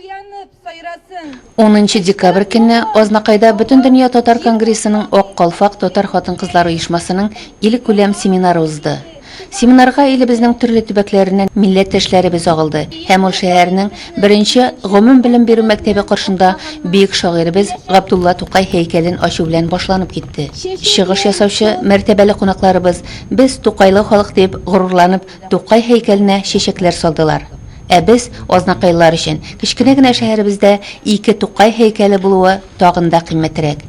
10 декабрь көне Азнакайда Бүтін дөнья татар конгрессының Ак калфак татар хатын-кызлар оешмасының ил күләм семинары узды. Семинарга илебезнең төрле төбәкләреннән милләттәшләребез агылды. Һәм ул шәһәрнең беренче гомум белем бирү мәктәбе каршында бөек шагыйребез Габдулла Тукай һәйкәлен ачу белән башланып китте. Чыгыш ясаучы мәртәбәле кунакларыбыз без Тукайлы халык дип горурланып Тукай һәйкәленә чәчәкләр салдылар. Ә без Азнакайлар өчен кечкенә генә шәһәребездә 2 Тукай һәйкәле булуы тагын да кыйммәтрәк.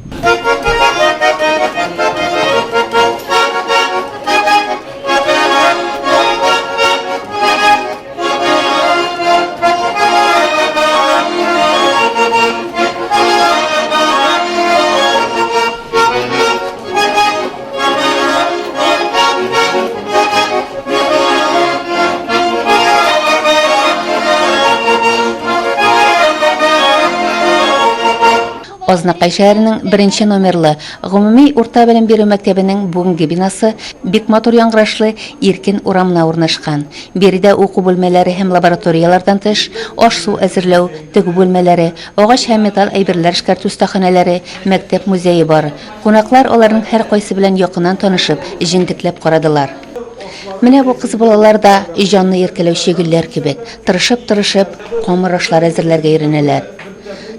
Азнакай шәһәренең беренче номерлы гомуми урта белем бирү мәктәбенең бүгенге бинасы бик матур яңгырашлы Иркен урамына урнашкан. Биредә уку бүлмәләре һәм лабораториялардан тыш аш-су әзерләү, тегү бүлмәләре, агач һәм металл әйберләр эшкәртү остаханәләре, мәктәп музее бар. Кунаклар аларның һәр кайсы белән якыннан танышып, җентекләп карадылар. Менә бу кыз балалар да җанны иркәләүче гөлләр кебек, тырышып, камыр ашлар әзерләргә өйрәнәләр.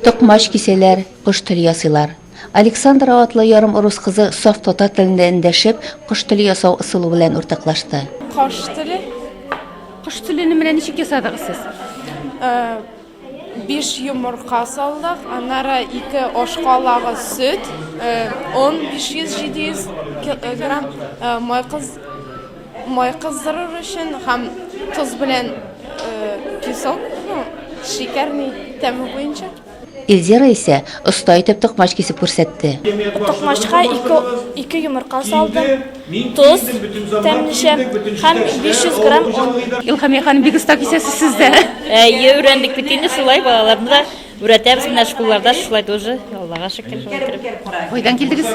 Токмач кисәләр, кош тел ясыйлар. Александра атлы ярым урыс кызы саф татар телендә эндәшеп, кош тел ясау ысулы белән уртаклашты. Кош телен белән ничек ясадыгыз сез? 5 йомырка салдык, аннары 2 ашкалагы сөт, 500-700 килограмм май кыздырыр өчен һәм туз белән кисок, шикәрне тәме буенча. Илзира исә оста итеп токмач кисеп күрсәтте. Токмачка 2 йомырка салдым, туз, тәмлеше һәм 500 грамм он. Илхам ханым бик оста кисәсез сездә. Өйрәндек бит инде шулай балаларны да үрәтәбез менә школларда шулай тоже. Аллага шөкер. Кайдан килдегез?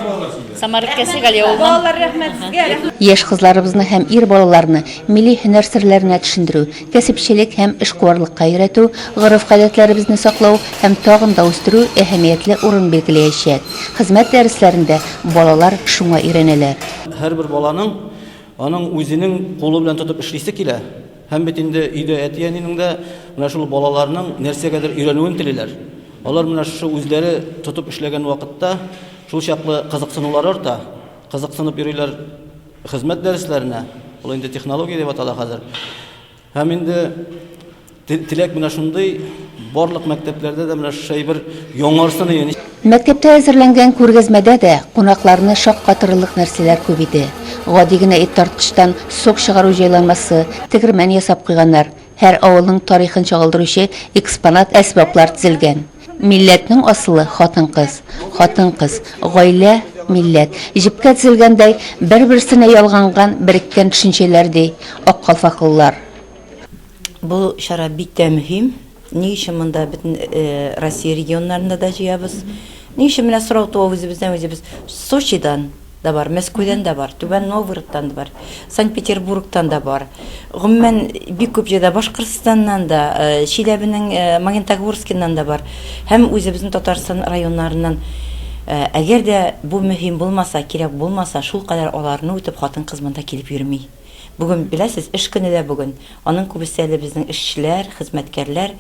Самар өлкәсе Галиовдан. Яшь кызларыбызны һәм ир балаларны милли һөнәр серләренә төшендерү, кәсепчелек һәм эшкуарлыкка өйрәтү, гореф-гадәтләребезне саклау һәм тагын да үстерү әһәмиятле урын билгеләячәк. Хезмәт дәресләрендә балалар шуңа өйрәнәләр. Һәрбер баланың аның үзенең кулы белән тотып эшлисе килә. Һәм бит инде өйдә әтиянинең дә менә шул балаларның нәрсәгәдер өйрәнүен телиләр. Алар менә шу үзләре тотып эшләгән вакытта шул чаклы кызыксынулар арта. Кызыксынып йөриләр хезмәт дәресләренә. Ул инде технология дип атала хәзер. Һәм инде теләк менә шундый барлык мәктәпләрдә дә менә шуй бер яңарсын иде. Мәктәптә әзерләнгән күргәзмәдә дә кунакларны шаккатырлык нәрсәләр күп иде. Гади генә ит тартыштан сок чыгару җайланмасы, тегермән ясап куйганнар. Һәр авылның тарихын чагылдыручы экспонат әсбаплар төзелгән. Милләтнең асылы хатын-кыз, гаилә, милләт. Җипкә төзелгәндәй бер-берсенә ялганган, береккән төшенчәләр ди ак калфаклылар. Бу шара бик тә мөһим. Ни өчен монда бөтен Россия регионнарында да җыябыз. Ни өчен менә сорау туып үзебез Сочидан да бар, Мәскәүдән да бар, Түбән Новгородтан да бар, Санкт-Петербургтан да бар. Гомумән бик күп җирдә Башкортстаннан да, Чиләбенең Магнитогорскиннан да бар. Һәм үзебезнең Татарстан районнарыннан. Әгәр дә бу мөһим булмаса, кирәк булмаса, шул кадәр аларны үтеп хатын-кыз монда килеп йөрми. Бүген беләсез, эш көне дә бүген. Аның күбесе безнең эшчеләр, хезмәткәрләр.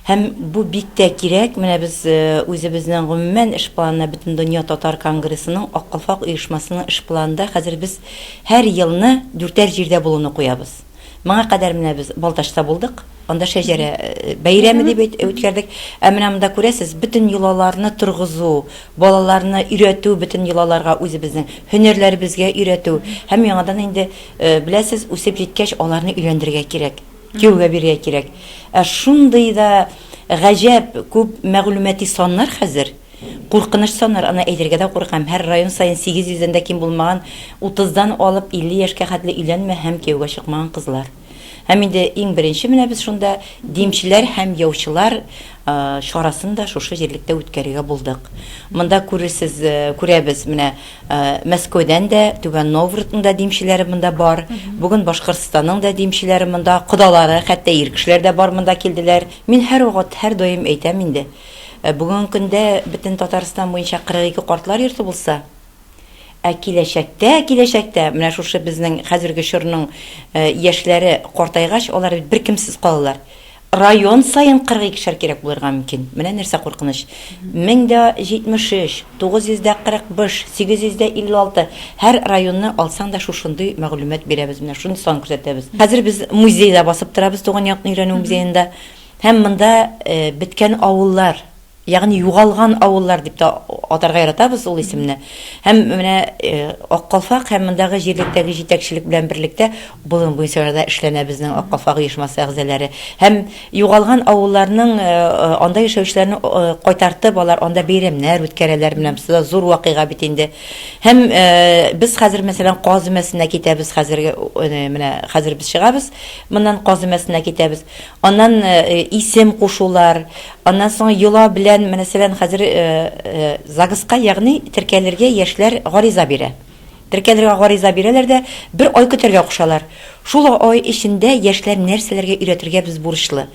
Һәм бу бик тә кирәк. Менә без үзебезнең гомумән эш планына Бүтән дөнья татар конгрессының Ак калфак оешмасының эш планында хәзер без һәр елны 4 җирдә булуны куябыз. Моңа кадәр менә без Балташта булдык. Анда шәҗәрә бәйрәме дип үткәрдек. Ә менә монда күрәсез, бүтән йолаларны торгызу, балаларны өйрәтү, бүтән йолаларга үзебезнең һөнәрләребезгә өйрәтү. Һәм яңадан инде беләсез, үсеп җиткәч аларны өйләндерергә кирәк, кияүгә бирергә кирәк. Ә шундый да гаҗәп күп мәгълүмати саннар хәзер. Куркыныч саннар, аны әйтергә дә куркам. Һәр район сайын 800-дән дә ким булмаган 30-дан алып 50 яшькә хәтле өйләнмә һәм кияүгә чыкмаган кызлар. Һәм инде иң беренче менә без шунда димчеләр һәм яучылар шарасын да шушы җирлектә үткәрергә булдык. Монда күрәбез менә Мәскәүдән дә, Түбән Новгородның да димчеләре монда бар. Бүген Башкортстанның да димчеләре монда, кодалары, хәтта ир кешеләр дә бар монда килделәр. Мин һәр вакыт, һәр даим әйтәм инде. Бүген көндә бөтен Татарстан буенча 42 картлар йорты булса, киләчәктә менә шушы безнең хәзерге чорның яшьләре картайгач, алар беркемсез калалар. Район сайын 42 шәр кирәк булырга мөмкин. Менә нәрсә куркыныч. 1073, 945, 856 һәр районны алсаң да шушындый мәгълүмат бирәбез. Менә шуны сан күрсәтәбез. Хәзер без музейда басып торабыз, Туган якны өйрәнү музейында. Һәм монда биткән авыллар, ягъни югалган авыллар дип та атарга яратабыз ул исемне. Һәм менә Аккалфак һәм мондагы җирлектәге җитәкчелек белән берлектә бүген бу сәгатьдә эшләнә безнең Аккалфак оешмасы әгъзалары. Һәм югалган авылларның анда яшәүчеләрне кайтартып, алар анда бәйрәмнәр үткәрәләр, менә бу зур вакыйга бит инде. Һәм без хәзер мәсәлән Казымәсенә китәбез, менә хәзер без чыгабыз, моннан Казымәсенә китәбез. Аннан исем кушулар, аннан соң йола белән мәсәлән хәзер загызка, ягъни теркәлергә яшьләр гариза бирә. Теркәлергә гариза бирәләр дә бер ай көтәргә кушалар. Шул ай эчендә яшьләр нәрсәләргә өйрәтергә без бурычлы.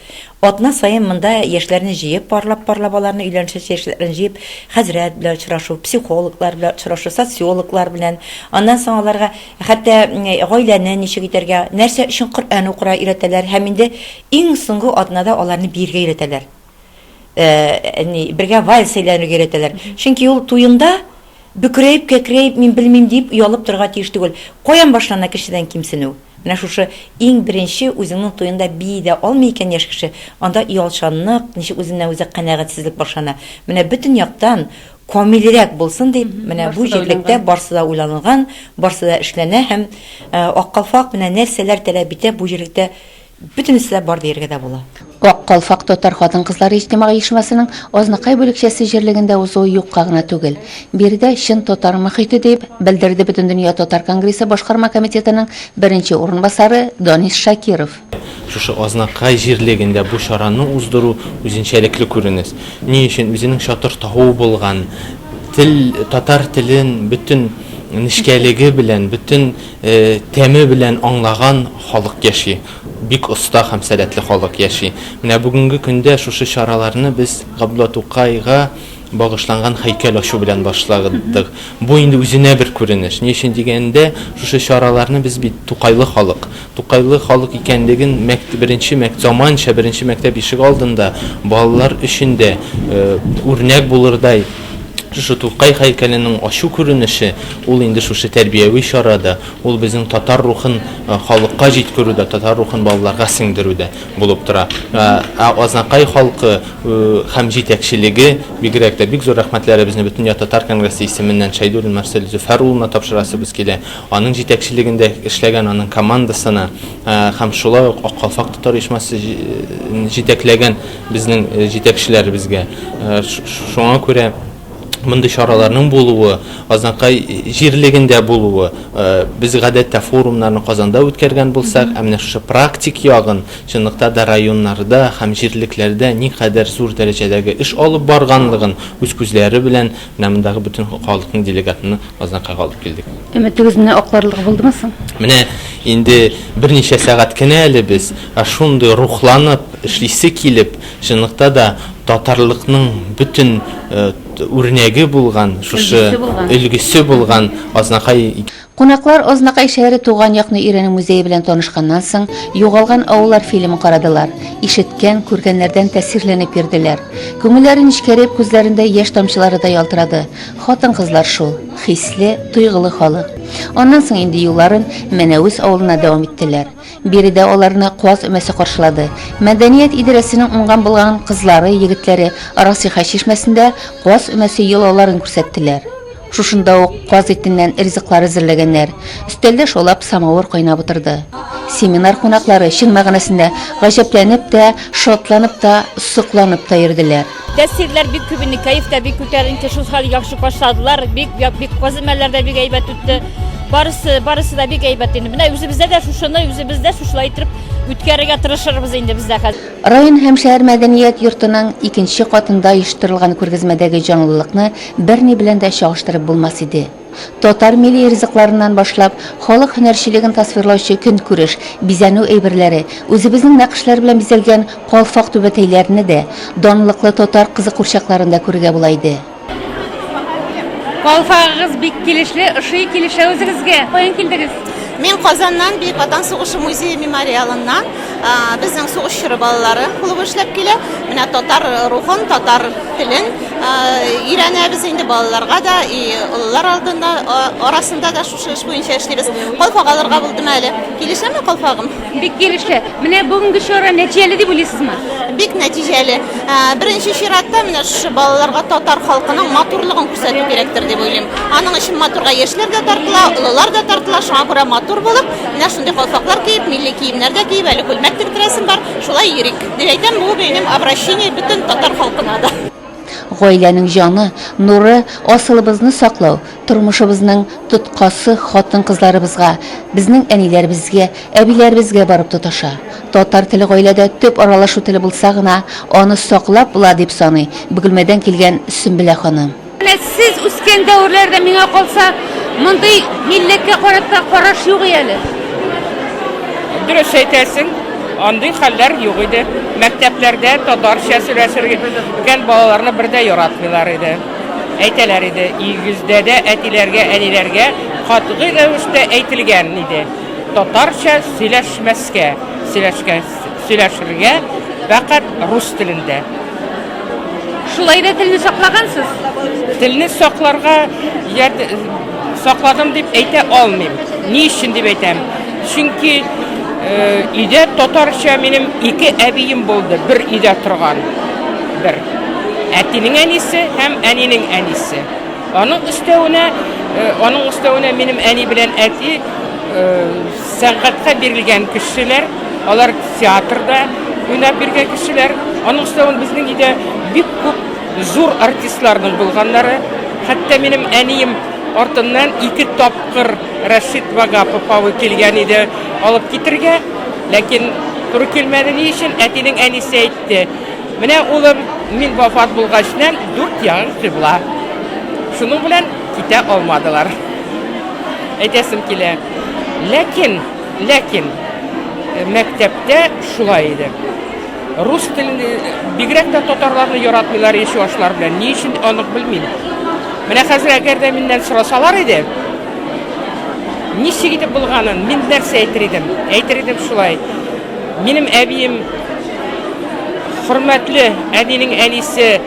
Атна саен монда яшьләрне җыеп, парлап аларны өйләнешәч яшьләрне җыеп, хәзрәт белән очрашу, психологлар белән очрашу, социологлар белән. Аннан соң аларга хәтта гаиләне ничек итәргә, нәрсә өчен Коръән укыра өйрәтәләр, һәм инде иң соңгы атнада аларны биргә өйрәтәләр. Бергә вальс сөйләргә өйрәтәләр. Чөнки ул туенда бөкрәйеп, кәкрәйеп, мин белмим дип уялып торга тиеш түгел. Каян башлана кешедән кимсенү? Менә шушы иң беренче үзеңнең туенда биедә алмый икән яшь кеше, анда ялчанлык, ничек үзеннән үзе канәгатьсезлек башлана. Менә бөтен яктан камилрәк булсын дип, менә бу җирлектә барсы да уйланылган, барсы да эшләнә һәм Аккалфак менә нәрсәләр таләп итә, бу җирлектә бөтенесе бар дияргә дә була. Аккалфак татар хатын-кызлар иҗтимагый оешмасының Азнакай бүлекчәсе җирлегендә узуы юкка гына түгел. Биредә чын татар мөхите дип белдерде Бөтен дөнья татар конгрессы башкарма комитетының беренче урынбасары Данис Шакиров. Шушы Азнакай җирлегендә бу шараны уздыру үзенчәлекле күренеш. Ни өчен үзенең чатыр тау булган татар телен бөтен нишкәлеге белән, бөтен тәме белән аңлаган халык яши. Бик оста һәм сәләтле халык яши. Менә бүгенге көндә шушы чараларны без Габдулла Тукайга багышланган һәйкәл ачу белән башладык. Бу инде үзенә бер күренеш. Ни өчен дигәндә, шушы чараларны без бит Тукайлы халык икәнлеген беренче мәктәп ишек алдында балалар өчен дә үрнәк булырдай шушы Тукай һәйкәленең ачу күренеше, ул инде шушы тәрбияви чарада, ул безнең татар рухын халыкка җиткерүдә, татар рухын балаларга сеңдерүдә булып тора. Азнакай халкы һәм җитәкчелеге бигрәк тә бик зур рәхмәтләребезне Бөтен татар конгрессы исеменнән Шәйдуллин Марсель Зөфәр улына тапшырасыбыз килә. Аның җитәкчелегендә эшләгән аның командасына һәм шулай ук Аккалфак татар оешмасы җитәкләгән безнең җитәкчеләребезгә. Шуңа күрә мондай чараларның булуы, Азнакай җирлегендә булуы, без гадәттә форумнарны Казанда үткәргән булсак, менә шушы практик ягын чынлыкта да районнарда һәм җирлекләрдә никадәр зур дәрәҗәдәге эш алып барганлыгын үз күзләре белән менә мондагы бөтен халыкның делегатын Азнакайга алып килдек. Өметегез менә акларлык булдымы соң? Менә инде берничә сәгать кенә әле без шундый рухланып эшлисе килеп, чынлыкта да татарлыкның бөтен үрнәге булган, шушы өлгесе булган Азнакай. Кунаклар Азнакай шәһәре туган якны өйрәнү музее белән танышканнан соң югалган авыллар фильмын карадылар. Ишеткән, күргәннәрдән тәэсирләнеп йөрделәр. Күңелләре нечкәреп, күзләрендә яшь тамчылары да ялтырады. Хатын-кызлар шул, хисле, туйгылы халык. Аннан соң инде юлларын Мәнәүз авылына дәвам иттеләр. Биредә аларны Куаз өмәсе каршылады. Мәдәният идарәсенең уңган булган кызлары, егетләре Арасиха чишмәсендә Куаз өмәсе йолаларын күрсәттеләр. Шушында ук Куаз итеннән ризыклар әзерләгәннәр. Өстәлдә шолап самавыр кайнап утырды. Семинар кунаклары чын мәгънәсендә гаҗәпләнеп тә, шатланып та, сокланып та йөрделәр. Тәсирләр бик күбене, кайф та бик күтәренке, шул хәл яхшы каршыладылар. Бик Казымәләрдә бик әйбәт үтте. Барысы да бик әйбәт инде. Менә үзебездә дә шушыны үзебездә шушылай итеп үткәрергә тырышырбыз инде бездә хәзер. Район һәм шәһәр мәдәният йортының икенче катында оештырылган күргәзмәдәге җанлылыкны берни белән дә чагыштырып булмас иде. Татар милли ризыкларыннан башлап, халык һөнәрчелеген тасвирлаучы көнкүреш, бизәнү әйберләре, үзебезнең нәкышләр белән бизәлгән калфак түбәтәйләрне дә данлыклы татар кызы курчакларында күрергә була иде. Калфагыгыз бик килешле, ышый килешә үзегезгә. Каян килдегез? Мен Казаннан Бөек Ватан сугышы музее мемориалыннан безнең сугышчы балалары клубы эшләп килә. Менә татар рухын, татар телен өйрәнәбез инде балаларга да, олылар алдында арасында да шушы эш буенча эшлибез. Калфак алырга булдым әле. Килешәме калфагым? Бик килешле. Менә бүгенге чара нәтиҗәле дип уйлыйсызмы? Бик нәтиҗәле. Беренче чиратта менә шушы балаларга татар халкының матурлыгын күрсәтү кирәктер дип уйлыйм. Аның өчен матурга яшьләр дә тартыла, олылар да тартыла, шуңа күрә матур булып, менә шундый калфаклар киеп, милли киемнәр дә киеп, әле күлмәк тектерәсем бар, шулай йөрик. Дип әйтәм, бу минем обращение бөтен татар халкына да. Гаиләнең җаны, нуры, асылыбызны саклау, тормышыбызның тоткасы хатын-кызларыбызга, безнең әниләребезгә, әбиләребезгә барып тоташа. Татар теле гаиләдә төп аралашу теле булса гына, аны саклап була дип саный Бөгелмәдән килгән Сөмбилә ханым. Менә сез үскән дәврләрдә миңа калса, мондый миллеккә карата караш юк әле. Дөрес әйтәсең, андый хәлләр юк иде. Мәктәпләрдә татарча сөйләшергән балаларны бердә яратмыйлар иде. Әйтәләр иде, игездә дә әтиләргә, әниләргә катгый рәвештә әйтелгән иде. Татарча сөйләшмәскә, сөйләшергә фақат рус телендә. Шулай да телне саклагансыз. Телне сакларга сакладым дип әйтә алмыйм. Ни өчен дип әйтәм? Чөнки өйдә татарча минем ике әбием булды, бер өйдә торган. Бер. Әтинең әнисе һәм әнинең әнисе. Аның өстәвенә минем әни белән әти сәнгатькә бирелгән кешеләр, алар театрда уйнап биргән кешеләр. Аның өстәвенә безнең өйдә бик күп зур артистларның булганнары. Хәтта минем әнием артыннан 2 тапкыр Рашид Вагапов килгән иде алып китергә, ләкин туры килмәде ни өчен әтинең әнисе әйтте. Менә улым мин вафат булгачнан 4 ягын кыбла. Шуның белән китә алмадылар. Әйтәсем килә. Ләкин мәктәптә шулай иде. Рус телен бигрәк тә татарларны яратмыйлар яшьвашлар белән. Ни өчен аны белмим. Менә хәзер әгәр дә миннән сорасалар иде, ничек итеп булганын, мин нәрсә әйтер идем? Әйтер идем шулай. Минем әбием хөрмәтле әнинең әнисе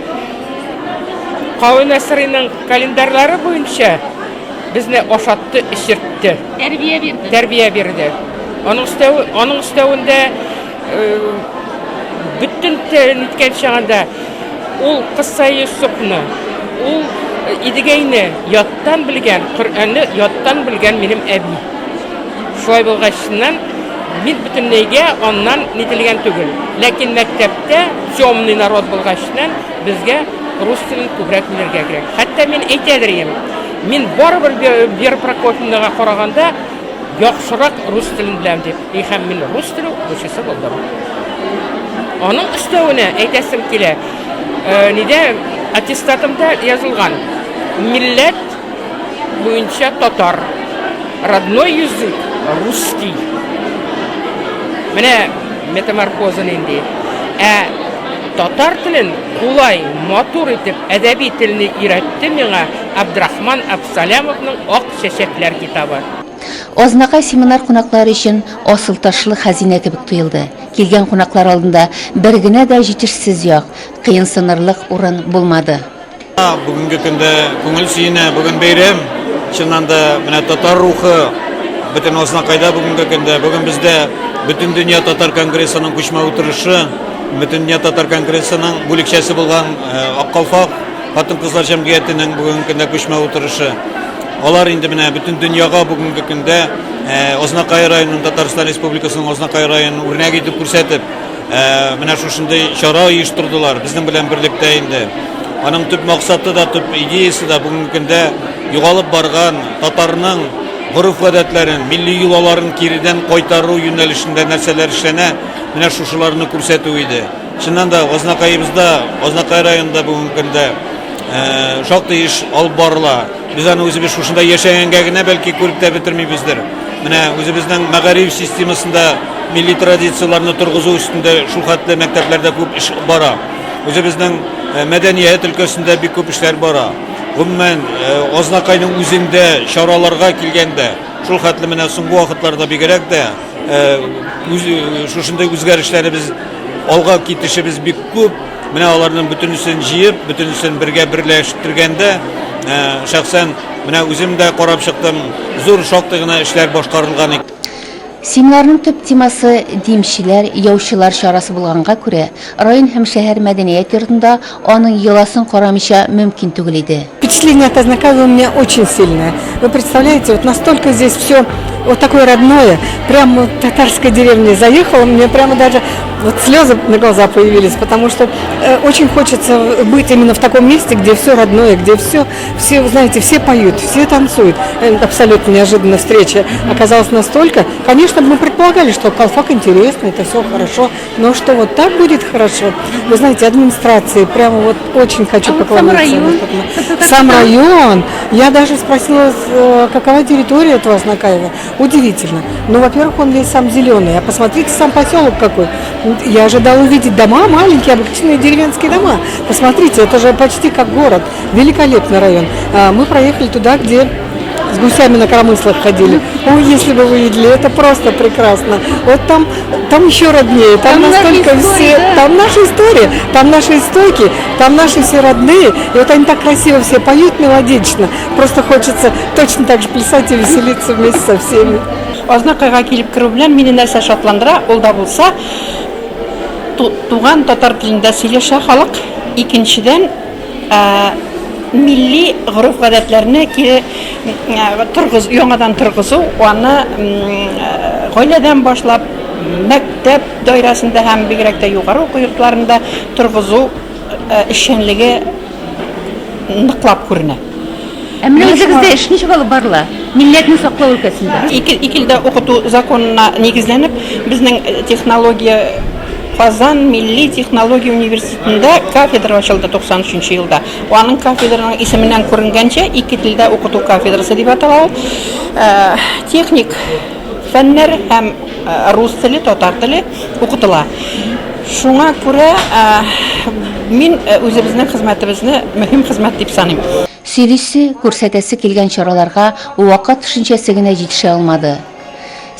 Кавы Насырының календарлары буенча безне ашатты, эчертте. Тәрбия бирде. Аның өстәвендә бөтен ниткән чагында ул Кыса Юсупны, ул идегәйне яттан белгән, Коръәнне яттан белгән минем әби. Шулай булгачыннан мин бөтенләйгә аннан нителгән түгел. Ләкин мәктәптә темный народ булгачыннан безгә рус телен күбрәк белергә кирәк. Хәтта мин әйтәдерем, мин барыбер Вера Прокофьевнага караганда яхшырак рус телен беләм дип. Һәм мин рус теле учысы булдым. Аның өстәвенә әйтәсем килә, нидә аттестатымда язылган. Милләт буенча татар. Родной язык русский. Менә метаморфозын инде. Татар телен кулай, матур итеп әдәби телне өйрәтте миңа Абдрахман Абсалямовның Ак чәчәкләр китабы. Азнакай семинар кунаклары өчен асыл ташлы хәзинә кебек тоелды. Килгән кунаклар алдында бер генә дә җитешсез як, кыенсынырлык урын булмады. Бүгенге көндә күңел сөенә, бүген бәйрәм. Чыннан да менә татар рухы бөтен Азнакайда бүгенге көндә. Бүген бездә бөтен дөнья татар конгрессының күчмә утырышы, бөтен дөнья татар конгрессының бүлекчәсе булган Аккалфак хатын-кызлар җәмгыятенең бүгенге көндә күчмә утырышы. Алар инде менә бөтен дөньяга бүгенге көндә Азнакай районының, Татарстан Республикасының Азнакай районын үрнәк итеп күрсәтеп, менә шушындай чара оештырдылар безнең белән берлектә инде. Аның төп максаты да, төп идеясы да бүгенге көндә югалып барган татарның горыф гадәтләрен, милли йолаларын киридән кайтару юнәлешендә нәрсәләр эшләнә, менә шушыларны күрсәтү иде. Чыннан да Азнакайыбызда, Азнакай районында бүгенге көндә шактый эш алып барыла. Без аны үзебез шушында яшәгәнгә генә бәлки күреп тә бетермибездер. Менә үзебезнең мәгариф системасында милли традицияларны торгызу өстендә шул хәтле мәктәпләрдә күп эш бара. Үзебезнең мәдәният өлкәсендә бик күп эшләр бара. Гомумән Азнакайның үзендә чараларга килгәндә шул хәтле менә соңгы вакытларда бигрәк тә шушындай үзгәрешләре без алга китешебез бик күп. Менә аларның бөтенесен җыеп, бөтенесен бергә берләштергәндә шәхсән менә үзем дә карап чыктым. Зур шактый гына эшләр башкарылган. Семинарның төп темасы димчиләр, яучылар чарасы булганга күрә, район һәм шәһәр мәдәният йортында аның йоласын карамыйча мөмкин түгел иде. Впечатление от Азнакаева у меня очень сильное. Вы представляете, вот настолько здесь все вот такое родное, прямо вот татарская деревня заехала, мне прямо даже вот слезы на глаза появились, потому что очень хочется быть именно в таком месте, где все родное, где все, знаете, все поют, все танцуют. Абсолютно неожиданная встреча оказалась настолько. Конечно, мы предполагали, что Калфак интересно, это все хорошо, но что вот так будет хорошо. Вы знаете, администрации, прямо вот очень хочу поклониться. Сам район. Я даже спросила, какова территория этого Азнакаева. Удивительно. Ну, во-первых, он весь сам зеленый. А посмотрите, сам поселок какой. Я ожидала увидеть дома, маленькие, обычные деревенские дома. Посмотрите, это же почти как город. Великолепный район. Мы проехали туда, где с гусями на коромыслах ходили. Ой, если бы вы видели, это просто прекрасно. Вот там еще роднее, там настолько все, там наша история, там наши историки, там наши все родные. И вот они так красиво все поют мелодично. Просто хочется точно так же плясать и веселиться вместе со всеми. Азнакайга килеп керү белән мине нәрсә шатландыра, ул да булса туган татар телендә сөйләшә халык. Икенчедән милли горыф гадәтләрне яңадан торгызу, аны гаиләдән башлап мәктәп даирәсендә һәм бигрәк тә югары уку йортларында торгызу эшчәнлеге ныклап күренә. Менә үзегездә эш ничек алып барыла? Милләтне саклау өлкәсендә. Икелдә укыту законына нигезләнеп, безнең технология Казан Милли технология университетында кафедра ачылды 93 елда. Аның кафедраның исеменнән күренгәнчә, ике телдә укыту кафедрасы дип атала. Техник фәннәр һәм рус теле, татар теле укытыла. Шуңа күрә мин үзебезнең хезмәтебезне мөһим хезмәт дип саныйм. Сөйлисе, күрсәтәсе килгән чараларга вакыт төшенчәсе генә җитешә алмады.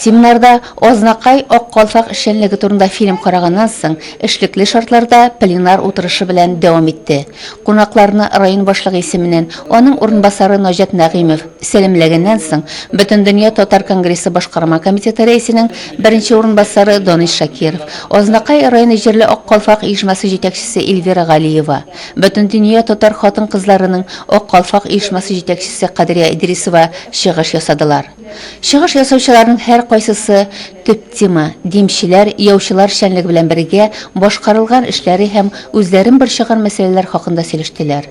Семинарда Азнакай Ак Калфак эшчәнлеге турында фильм караганнан соң эшлекле шартларда пленар утырышы белән дәвам итте. Кунакларны район башлыгы исеменнән аның урынбасары Наҗат Нәгыймов сәламләгәннән соң Бөтен дөнья татар конгрессы башкарма комитеты рәисенең беренче урынбасары Даниш Шакиров, Азнакай районы җирле Ак Калфак оешмасы җитәкчесе Эльвира Галиева, Бөтен дөнья татар хатын-кызларының Ак Калфак оешмасы җитәкчесе Кадрия Идрисова чыгыш ясадылар. Чыгыш ясаучыларның һәр кайсысы төп тема димчиләр, яучылар эшчәнлеге белән бергә башкарылган эшләре һәм үзләрен борчыган мәсьәләләр хакында сөйләштеләр.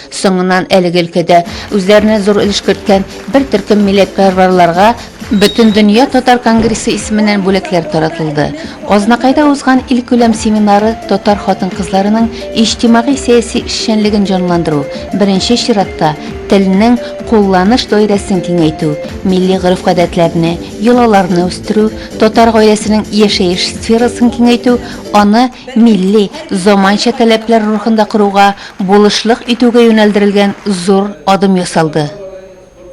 Соңыннан әлеге өлкәдә үзләренә зур өлеш керткән бер төркем милләтпәрвәрләргә Бөтен дөнья татар конгрессы исеменнән бүләкләр таратылды. Азнакайда узган илкүләм семинары татар хатын-кызларының иҗтимагый сәяси эшчәнлеген җанландыру, беренче чиратта телнең кулланыш даирәсен киңәйтү, милли гореф-гадәтләрне, йолаларны үстерү, татар гаиләсенең яшәеш сферасын киңәйтү, аны милли, заманча таләпләр рухында коруга, булышлык итүгә юнәлдерелгән зур адым ясалды.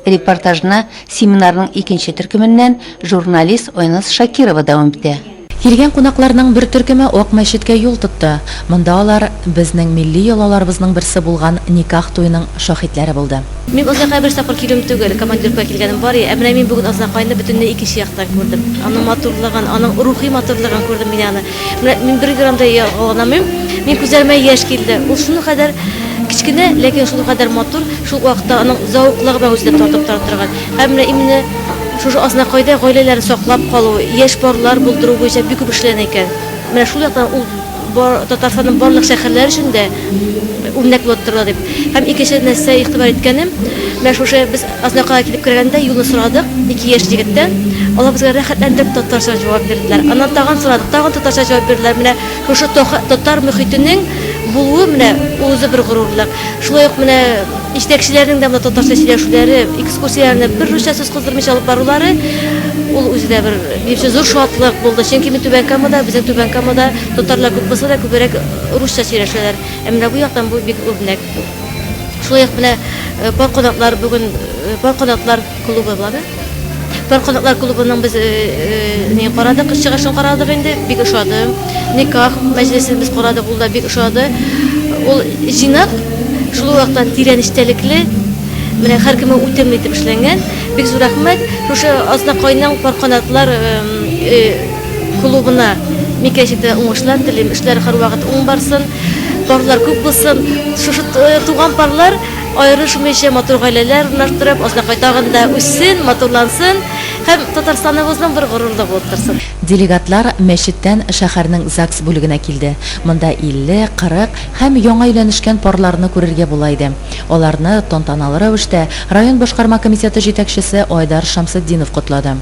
Репортажны семинарның икенче төркеменнән журналист Ойнас Шакирова дәвам итә. Килгән кунакларның бер төркеме Ак мәчеткә юл тотты. Монда алар безнең милли йолаларыбызның берсе булган никах туеның шаһитләре булды. Мин Азнакайга бер сапар килүем түгел, командировка килгәнем бар. Менә мин бүген Азнакайны бөтенләй икенче яктан күрдем. Аның матурлыгын, аның рухи матурлыгын күрдем мин аны. Мин бер грамда яламыйм. Мин күзләремә яшь килде. Ул шуны кадәр кичкенә, ләкин шул кадәр матур, шул вакытта аның зауыклыгы белән үзләп тартып торган. Һәм именно шушы Азнакайда гаиләләрне саклап калу, яшь парлар булдыру буенча бик күп эшләнә икән. Менә шул яктан ул Татарстанның барлык шәһәрләре өчен дә үрнәк булып тора дип. Һәм икенче нәрсә игътибар иткәнем, Менә шушы без Азнакайга килеп кергәндә юлны сорадык 2 яшь егеттән. Алар безгә рәхәтләндереп татарча җавап бирделәр. Аннан тагын сорадык, тагын татарча җавап бирделәр. Менә шушы татар мөхитенең булуы менә үзе бер горурлык. Шулай ук менә җитәкчеләрнең дә татарча сөйләшүләре, экскурсияләрне бер русча сүз кыздырмыйча алып барулары ул үзе дә бер зур шатлык булды. Чөнки мин Түбән Камада, безнең Түбән Камада татарлар күп булса да күбрәк русча сөйләшәләр. Менә бу яктан бу бик үрнәк. Шулай ук менә бар конаклар бүген бар конаклар клубы булды. Бар конаклар клубының без не карадык, чыгышын карадык инде, бик ошады. Никах мәҗлесен без карадык, ул да бик ошады. Ул җинак шул вакытта тирәнештәлекле, менә һәркемне үтемле итеп эшләнгән. Бик зур рәхмәт. Шушы Азнакайның бар конаклар клубына микәшектә уңышлар телим, эшләр һәрвакыт уң барсын. Парлар күп булсын. Шушы туган парлар аерышмыйча матур гаиләләр урнаштырып, Азнакай тагында үссен, матурлансын һәм Татарстаныбызның бер горурлыгы булып торсын. Делегатлар мәчеттән шәһәрнең ЗАГС бүлегенә килде. Монда 50, 40 һәм яңа өйләнешкән парларны күрергә була иде. Аларны тантаналы рәвештә район башкарма комитеты җитәкчесе Айдар Шамсетдинов котлады.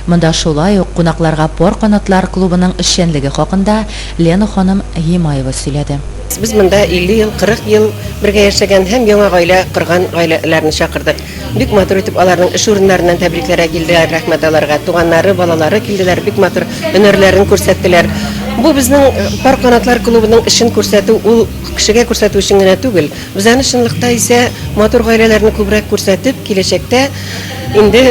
Монда шулай ук кунакларга пар канатлар клубының эшчәнлеге хакында Лена ханым Гимаева сөйләде. Biz монда 50 ел, 40 ел бергә яшәгән һәм яңа гаилә корган гаиләләрне чакырдык. Бик матур итеп аларның эш урыннарыннан тәбрикләргә килделәр, рәхмәт аларга. Туганнары, балалары килделәр, бик матур һөнәрләрен күрсәттеләр. Бу безнең пар канатлар клубының эшен күрсәтү, ул кешегә күрсәтү өчен генә түгел. Без аны чынлыкта исә матур гаиләләрне күбрәк күрсәтеп, киләчәктә инде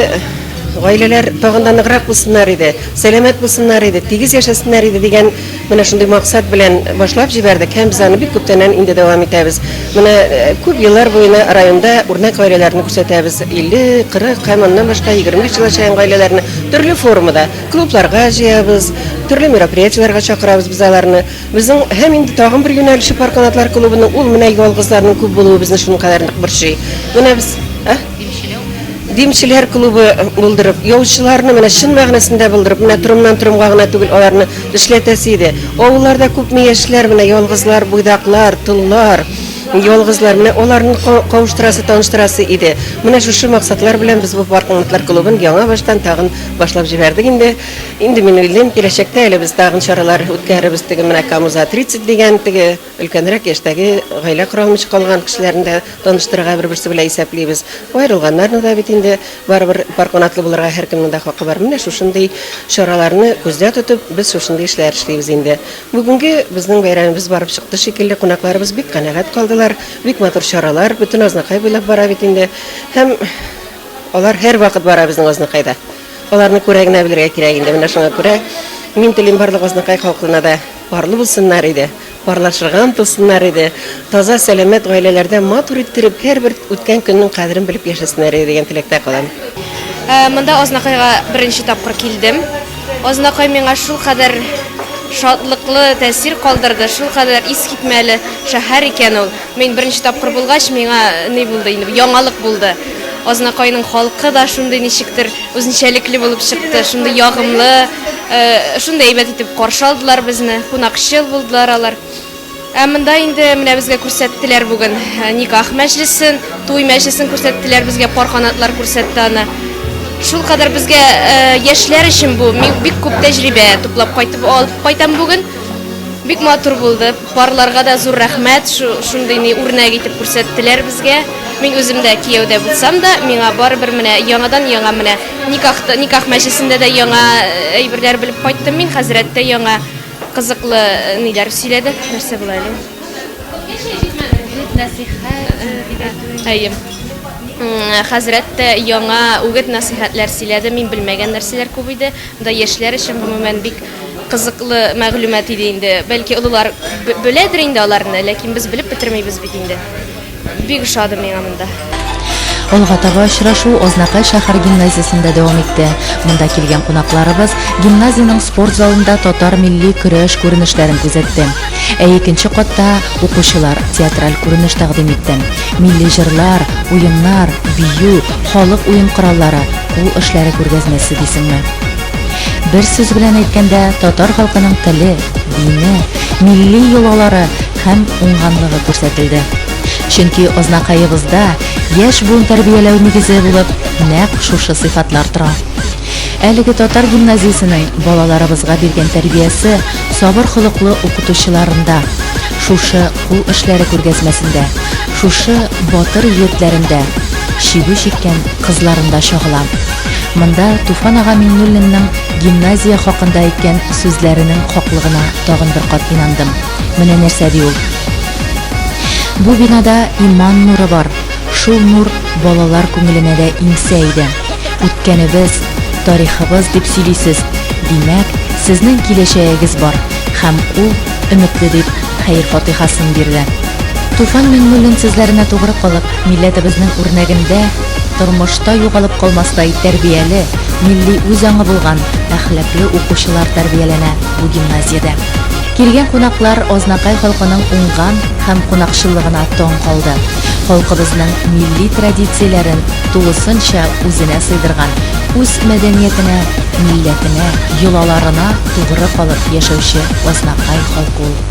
гаиләләр тагын да ныграк булсыннар иде, сәламәт булсыннар иде, тигез яшәсеннәр иде дигән менә шундый максат белән башлап җибәрдек һәм без аны бик күптәннән инде дәвам итәбез. Менә күп еллар буена районда үрнәк гаиләләрне күрсәтәбез. 50, 40 һәм аннан башка 25 ел яшәгән гаиләләрне төрле формада клубларга җыябыз, төрле мероприятиеләргә чакырабыз без аларны. Безнең һәм инде тагын бер юнәлеше пар канатлар клубының ул менә ялгызларның күп булуы безне шуның кадәр нык борчый. Менә без Димчеләр клубы булдырып, яучыларны менә чын мәгънәсендә булдырып, менә турымнан-турымга гына түгел аларны эшләтәсе иде. Авылларда күпме яшьләр менә ялгызлар, буйдаклар, туллар, ялгызлар менә аларны кавыштырасы, таныштырасы иде. Менә шушы максатлар белән без бу паркантлар клубын яңа баштан тагын башлап җибәрдек инде. Инде мин уйлыйм, киләчәктә әле без тагын чаралар үткәрәбез. Теге менә Камуза 30 дигән теге өлкәнрәк яшьтәге гаилә коралмыйча калган кешеләрне дә таныштырырга бер-берсе белән исәплибез. Аерылганнарны да бит инде барыбер парканатлы булырга һәркемнең дә хакы бар. Менә шушындый чараларны күздә тотып, без шушындый эшләр эшлибез инде. Бүгенге безнең бәйрәмебез барып чыкты шикелле, кунакларыбыз бик канәгать калдылар. Бик матур чаралар, бөтен Азнакай буйлап бара бит инде. Һәм алар һәр вакыт бара безнең Азнакайда. Аларны күрә генә белергә кирәк инде. Менә шуңа күрә мин телим барлык Азнакай халкына да барлы булсыннар иде. Парлашырган булсыннар иде. Таза сәламәт гаиләләрдә матур иттереп, һәрбер үткән көннең кадерен белеп яшәсеннәр дигән теләктә калам. Монда Азнакайга беренче тапкыр килдем. Азнакай миңа шул кадәр шатлыклы тәэсир калдырды, шул кадәр искитмәле шәһәр икән ул. Мин беренче тапкыр булгач, миңа ни булды инде, яңалык булды. Азнакайның халкы да шундый ничектер үзенчәлекле булып чыкты, шундый ягымлы, шундый әйбәт итеп каршы алдылар безне, кунакчыл булдылар алар. Монда инде менә безгә күрсәттеләр бүген никах мәҗлесен, туй мәҗлесен күрсәттеләр безгә, парканатлар күрсәтте аны. Шул кадәр безгә яшьләр өчен бу бик күп тәҗрибә туплап кайтып алып кайтам бүген. Бик матур булды. Парларга да зур рәхмәт, шундый үрнәк итеп күрсәттеләр безгә. Мин үзем дә кияүдә булсам да, миңа барыбер менә яңадан яңа менә никах мәҗлесендә дә яңа әйберләр белеп кайттым мин. Хәзрәттә яңа кызыклы ниләр сөйләде. Нәрсә була әле? Насихат. Хәзрәттә яңа үгет насихатлар сөйләде. Мин белмәгән нәрсәләр күп иде. Монда яшьләр өчен гомумән бик кызыклы мәгълүмат иде инде. Бәлки олылар беләдер инде аларны, ләкин без белеп бетермәйбез бит инде. Бик шадым миңа монда. Алга таба очрашу Азнакай шәһәр гимназиясендә дәвам итте. Монда килгән кунакларыбыз гимназияның спорт залында татар милли көрәш күренешләрен күзәтте. Икенче катта укучылар театраль күренеш тәкъдим итте. Милли җырлар, уеннар, бию, халык уен кораллары, ул эшләре күргәзмәсе дисеңме. Бер сүз белән әйткәндә, татар халкының теле, дине, милли йолалары һәм уңганлыгы күрсәтелде. Чөнки азнакайыбызда яшь буын тәрбияләү нигезе булып нәкъ шушы сыйфатлар тора. Әлеге татар гимназиясенең балаларыбызга биргән тәрбиясе сабыр холыклы укытучыларында, шушы кул эшләре күргәзмәсендә, шушы батыр егетләрендә, шигү чиккән кызларында чагыла. Монда Туфан ага Миңнуллинның гимназия хакында әйткән сүзләренең хаклыгына тагын бер кат инандым. Менә нәрсә ди ул. Бу бинада иман нуры бар. Шул нур балалар күңеленә дә иңсә иде. Үткәнебез, тарихыбыз дип сөйлисез. Димәк, сезнең киләчәгегез бар һәм ул өметле дип хәер фатихасын бирде. Туфан Миңнуллин сүзләренә тугры калып, милләтебезнең үрнәгендә тормышта югалып калмастай тәрбияле, милли үзаңы булган әхлаклы укучылар тәрбияләнә бу гимназиядә. Килгән кунаклар Азнакай халкының уңган һәм кунакчыллыгына таң калды. Халкыбызның милли традицияләрен тулысынча үзенә сыйдырган, үз мәдәниятенә, милләтенә, йолаларына тугры калып яшәүче Азнакай халкы ул.